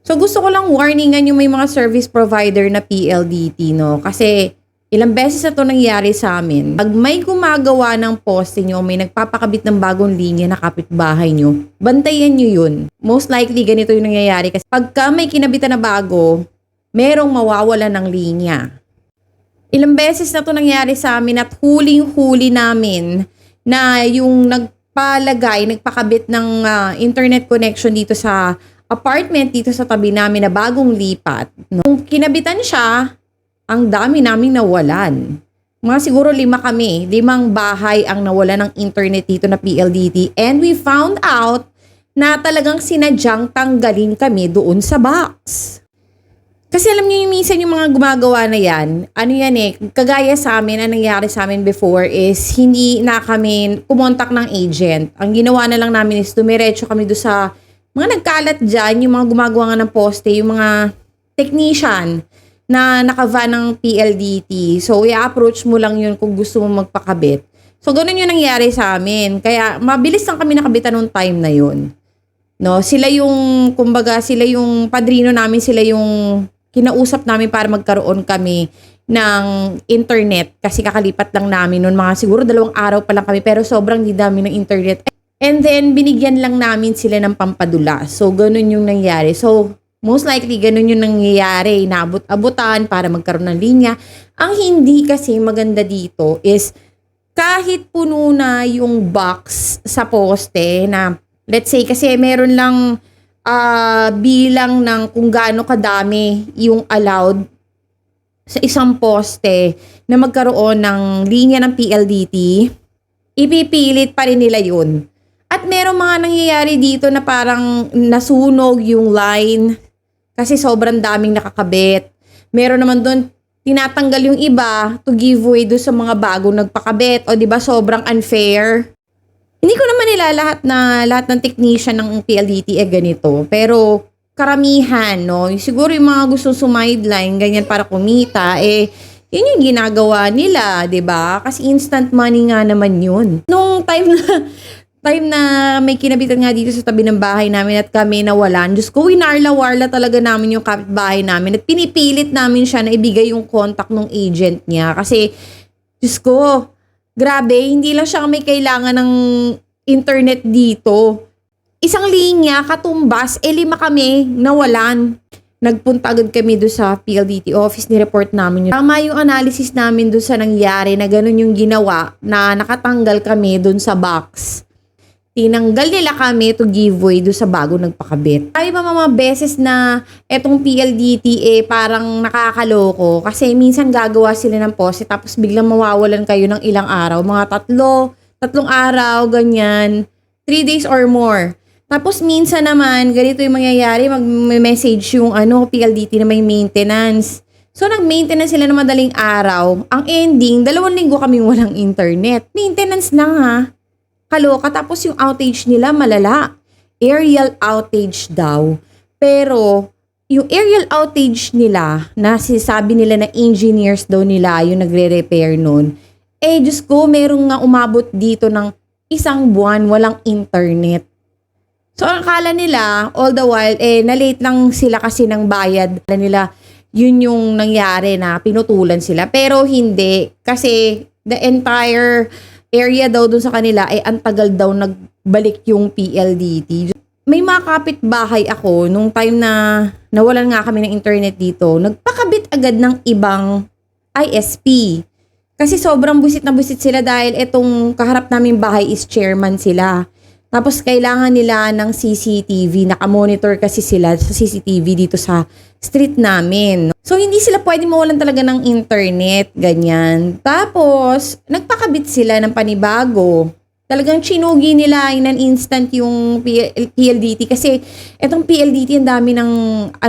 So gusto ko lang warningan yung may mga service provider na PLDT, no? Kasi ilang beses na to nangyari sa amin. Pag may gumagawa ng poste nyo, may nagpapakabit ng bagong linya na kapitbahay nyo, bantayan nyo yun. Most likely ganito yung nangyayari kasi pagka may kinabitan na bago, merong mawawala ng linya. Ilang beses na to nangyari sa amin at huling-huli namin na yung nagpakabit ng internet connection dito sa apartment dito sa tabi namin na bagong lipat. Nung kinabitan siya, ang dami naming nawalan. Mga siguro 5 kami. 5 bahay ang nawalan ng internet dito na PLDT. And we found out na talagang sinadyang tanggalin kami doon sa box. Kasi alam niyo yung minsan yung mga gumagawa na yan, ano yan kagaya sa amin, ang nangyari sa amin before is hindi na kami kumontak ng agent. Ang ginawa na lang namin is dumiretso kami doon sa mga nagkalat dyan, yung mga gumagawa nga ng poste, yung mga technician na naka-van ng PLDT. So, i-approach mo lang yun kung gusto mo magpakabit. So, ganun yung nangyari sa amin. Kaya, mabilis lang kami nakabitan nung time na yun. No? Sila yung, kumbaga, sila yung padrino namin, sila yung kinausap namin para magkaroon kami ng internet. Kasi kakalipat lang namin noon, mga siguro 2 araw pa lang kami, pero sobrang di dami ng internet. And then, binigyan lang namin sila ng pampadula. So, ganun yung nangyari. So, most likely, ganun yung nangyayari. Naabot-abutan para magkaroon ng linya. Ang hindi kasi maganda dito is kahit puno na yung box sa poste na, let's say, kasi meron lang bilang ng kung gaano kadami yung allowed sa isang poste na magkaroon ng linya ng PLDT, ipipilit pa rin nila yun. At merong mga nangyayari dito na parang nasunog yung line kasi sobrang daming nakakabit. Meron naman doon tinatanggal yung iba to give way doon sa mga bagong nagpakabit. O di ba sobrang unfair? Hindi ko naman lahat ng technician ng PLDT ganito. Pero karamihan, no? Siguro yung mga gusto sumideline, ganyan para kumita, yun yung ginagawa nila, di ba? Kasi instant money nga naman yun. Nung time na may kinabitan nga dito sa tabi ng bahay namin at kami nawalan, Diyos ko, winarla-warla talaga namin yung kapitbahay namin at pinipilit namin siya na ibigay yung contact ng agent niya. Kasi, Diyos ko, grabe, hindi lang siya may kailangan ng internet dito. Isang linya, katumbas, 5 kami nawalan. Nagpunta agad kami doon sa PLDT office, ni-report namin yun. Tama yung analysis namin doon sa nangyari na ganun yung ginawa na nakatanggal kami doon sa box. Tinanggal nila kami to give way doon sa bago nagpakabit. Ay mga beses na etong PLDT parang nakakaloko kasi minsan gagawa sila ng poste tapos biglang mawawalan kayo ng ilang araw. Mga 3 araw, ganyan. 3 days or more. Tapos minsan naman, ganito yung mangyayari, mag-message yung PLDT na may maintenance. So nag-maintenance sila ng madaling araw. Ang ending, 2 linggo kaming walang internet. Maintenance lang ha. Kaloka. Tapos yung outage nila malala. Aerial outage daw. Pero yung aerial outage nila, na sinasabi nila na engineers daw nila yung nagre-repair nun, Diyos ko, merong nga umabot dito ng 1 buwan walang internet. So ang akala nila, all the while, na-late lang sila kasi ng bayad. Akala nila, yun yung nangyari na pinutulan sila. Pero hindi. Kasi the entire area daw dun sa kanila ay antagal daw nagbalik yung PLDT. May mga kapitbahay ako nung time na nawalan nga kami ng internet dito, nagpakabit agad ng ibang ISP. Kasi sobrang busit na busit sila dahil itong kaharap naming bahay is chairman sila. Tapos kailangan nila ng CCTV, nakamonitor kasi sila sa CCTV dito sa street namin. So hindi sila pwede mawalan talaga ng internet, ganyan. Tapos nagpakabit sila ng panibago. Talagang chinugi nila in an instant yung PLDT kasi etong PLDT ang dami ng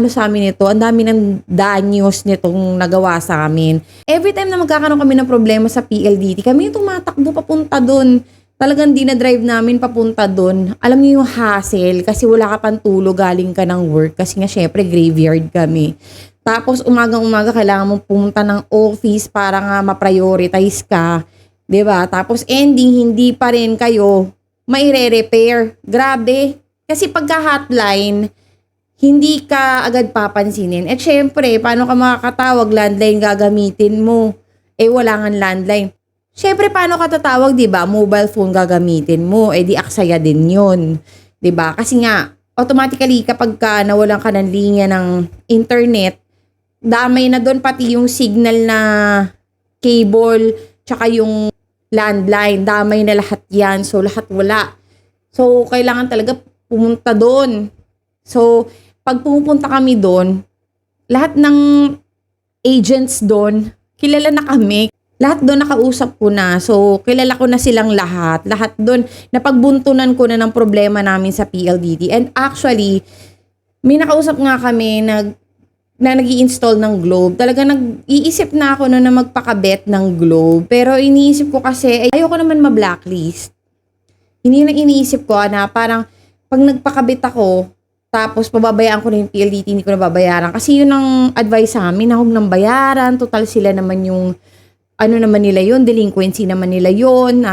sa amin ito, ang dami ng danyos nitong nagawa sa amin. Every time na magkakaroon kami ng problema sa PLDT, kami yung tumatakbo papunta doon. Talagang dinadrive namin papunta doon. Alam niyo yung hassle kasi wala ka pang tulog, galing ka ng work kasi nga syempre graveyard kami. Tapos umagang-umaga kailangan mong pumunta ng office para nga ma-prioritize ka. 'Di ba? Tapos ending hindi pa rin kayo maire-repair. Grabe. Kasi pagka hotline, hindi ka agad papansinin. At syempre, paano ka makakatawag? Landline gagamitin mo. Eh, wala nga landline. Syempre, paano ka tatawag, di ba? Mobile phone gagamitin mo. Eh, di aksaya din yun. Di ba? Kasi nga, automatically, kapag ka nawalan ka ng linya ng internet, damay na doon pati yung signal na cable, tsaka yung landline. Damay na lahat yan. So, lahat wala. So, kailangan talaga pumunta doon. So, pag pumupunta kami doon, lahat ng agents doon, kilala na kami. Lahat doon nakausap ko na. So, kilala ko na silang lahat. Lahat doon, napagbuntunan ko na ng problema namin sa PLDT. And actually, may nakausap nga kami na nag-i-install ng Globe. Talaga nag-iisip na ako na magpakabet ng Globe. Pero iniisip ko kasi, ayoko naman ma-blacklist. Hindi na iniisip ko na parang pag nagpakabit ako, tapos pababayaan ko na yung PLDT, hindi ko na babayaran. Kasi yun ang advice sa amin, na huwag nang bayaran. Total sila naman yung, ano naman nila yun, delinquency naman nila yun.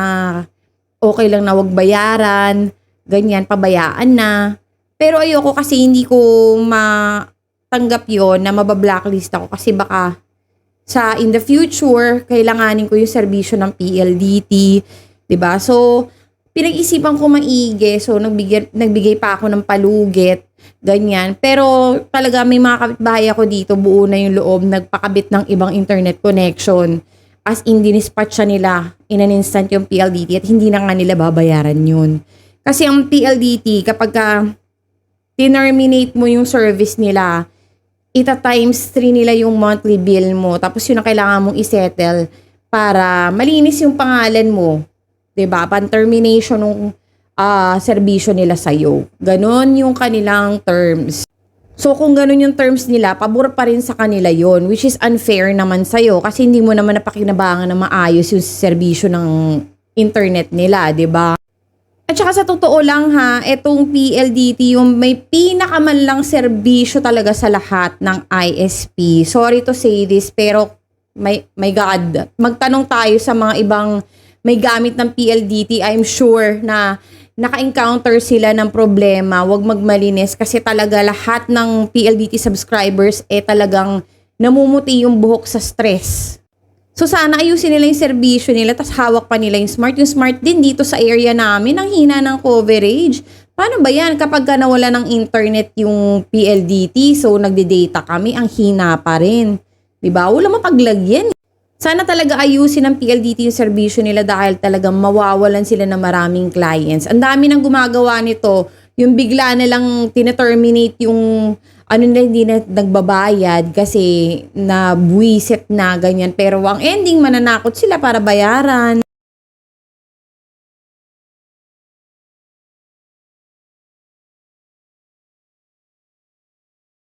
Okay lang na huwag bayaran. Ganyan, pabayaan na. Pero ayoko kasi hindi ko matanggap yun na mabablacklist ako. Kasi baka in the future, kailanganin ko yung serbisyo ng PLDT. Diba? So, pinag-isipan ko maigi. So, nagbigay pa ako ng palugit. Ganyan. Pero talaga may mga kapitbahay ako dito, buo na yung loob, nagpakabit ng ibang internet connection. As in, dinispatch siya nila in an instant yung PLDT at hindi na nga nila babayaran yun. Kasi ang PLDT, kapag terminate mo yung service nila, times 3 nila yung monthly bill mo. Tapos yun ang kailangan mong isettle para malinis yung pangalan mo. 'Di ba? Pan-termination ng serbisyo nila sa'yo. Ganon yung kanilang terms. So, kung ganon yung terms nila, pabor pa rin sa kanila yon, which is unfair naman sa'yo kasi hindi mo naman napakinabangan na maayos yung serbisyo ng internet nila, 'di ba? At saka sa totoo lang ha, etong PLDT yung may pinakamanlang serbisyo talaga sa lahat ng ISP. Sorry to say this, pero my God, magtanong tayo sa mga ibang may gamit ng PLDT, I'm sure na naka-encounter sila ng problema. Huwag magmalinis kasi talaga lahat ng PLDT subscribers talagang namumuti yung buhok sa stress. So sana ayusin nila yung serbisyo nila, tas hawak pa nila yung smart. Yung smart din dito sa area namin, ang hina ng coverage. Paano ba yan kapag nawala ng internet yung PLDT, so nagde-data kami, ang hina pa rin. Diba? Wala mapaglagyan. Sana talaga ayusin ng PLDT yung serbisyo nila dahil talagang mawawalan sila ng maraming clients. Ang dami nang gumagawa nito, yung bigla na lang tineterminate yung na hindi na nagbabayad kasi na buwisit na ganyan. Pero ang ending, mananakot sila para bayaran.